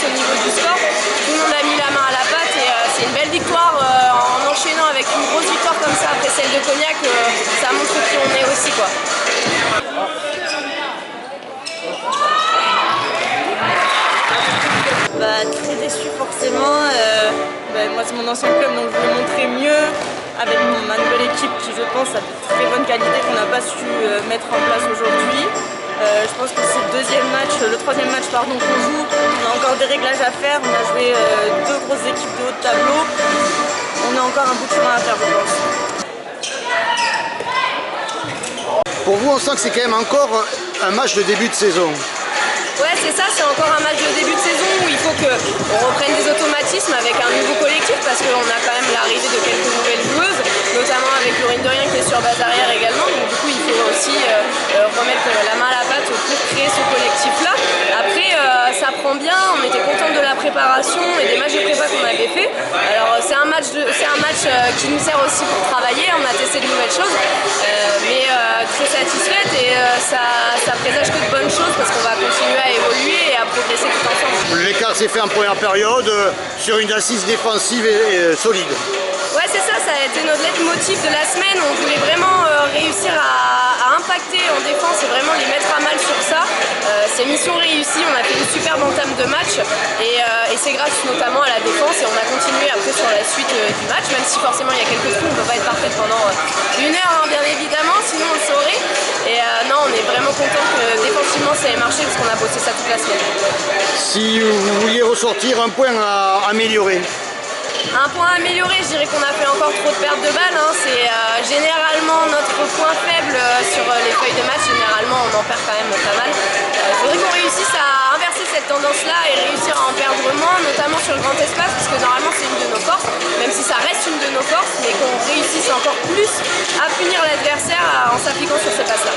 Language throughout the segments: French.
au niveau du score. Tout le monde a mis la main à la pâte et c'est une belle victoire en enchaînant avec une grosse victoire comme ça après celle de Cognac. Ça montre qui on est aussi, quoi. Très déçu forcément. Moi c'est mon ancien club donc je voulais montrer mieux avec ma nouvelle équipe qui je pense a de très bonne qualité qu'on n'a pas su mettre en place aujourd'hui. Je pense que c'est le troisième match qu'on joue. On a encore des réglages à faire. On a joué deux grosses équipes de haut de tableau. On a encore un bout de chemin à faire je pense. Pour vous on sent que c'est quand même encore un match de début de saison. Ouais, c'est ça, c'est encore un match de début de saison où il faut qu'on reprenne des automatismes avec un nouveau collectif parce qu'on a quand même l'arrivée de quelques nouvelles joueuses, notamment avec Laurine Dorien qui est sur base arrière également. Donc du coup, il faut aussi remettre la main à la pâte pour créer ce collectif-là. Après, ça prend bien, on était content de la préparation et des matchs de prépa qu'on avait fait. Alors c'est un match qui nous sert aussi pour travailler, on a testé de nouvelles choses, mais très satisfaite et ça présage que de bonnes choses parce qu'on va continuer à évoluer et à progresser tout ensemble. L'écart s'est fait en première période sur une assise défensive et solide. Ouais, c'est ça, ça a été notre leitmotiv de la semaine. On voulait vraiment réussir à impacter en défense et vraiment les mettre à mal sur ça. C'est mission réussie, on a fait une superbe entame de match et c'est grâce notamment à la défense et on a continué après sur la suite du match, même si forcément il y a quelques coups, on ne peut pas être parfait pendant une heure hein, bien évidemment, sinon on le saurait. Et non, on est vraiment content que défensivement ça ait marché parce qu'on a bossé ça toute la semaine. Si vous vouliez ressortir un point à améliorer. Un point amélioré, je dirais qu'on a fait encore trop de pertes de balles. Hein. C'est généralement notre point faible sur les feuilles de match. Généralement, on en perd quand même pas mal. Il faudrait qu'on réussisse à inverser cette tendance-là et réussir à en perdre moins, notamment sur le grand espace, parce que normalement c'est une de nos forces, même si ça reste une de nos forces, mais qu'on réussisse encore plus à punir l'adversaire en s'appliquant sur ces passes-là.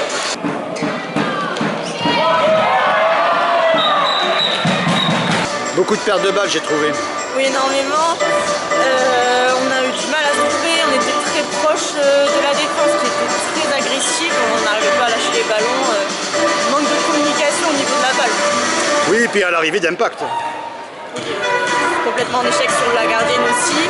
Beaucoup de pertes de balles, j'ai trouvé. Oui, énormément. On a eu du mal à se trouver, on était très proche de la défense qui était très agressive, on n'arrivait pas à lâcher les ballons. Manque de communication au niveau de la balle. Oui, et puis à l'arrivée d'Impact. Oui, complètement en échec sur la gardienne aussi.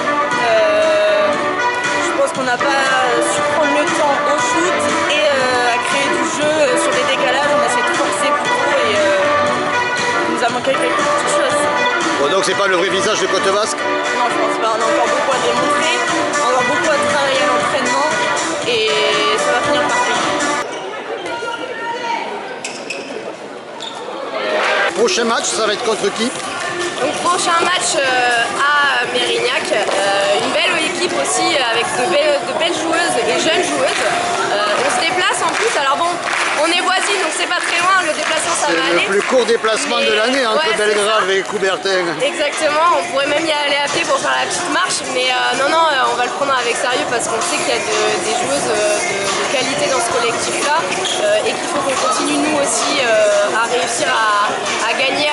Je pense qu'on n'a pas su prendre le temps au shoot et à créer du jeu sur des décalages. On a essayé de forcer plus haut et il nous a manqué quelques petites choses. Bon, donc c'est pas le vrai visage de Côte Basque? Non, je pense pas. On a encore beaucoup à démontrer, encore beaucoup à travailler à l'entraînement et ça va finir par payer. Prochain match, ça va être contre qui? Donc prochain match à Mérignac, une belle équipe aussi avec de belles joueuses et jeunes joueuses. On se déplace en plus, alors bon, on est voisines donc c'est pas très loin, le déplacement ça va aller. C'est le plus court déplacement de l'année entre Belgrave et Coubertin. Exactement, on pourrait même y aller à pied pour faire la petite marche, mais non, on va le prendre avec sérieux parce qu'on sait qu'il y a des joueuses de qualité dans ce collectif-là et qu'il faut qu'on continue nous aussi à réussir à gagner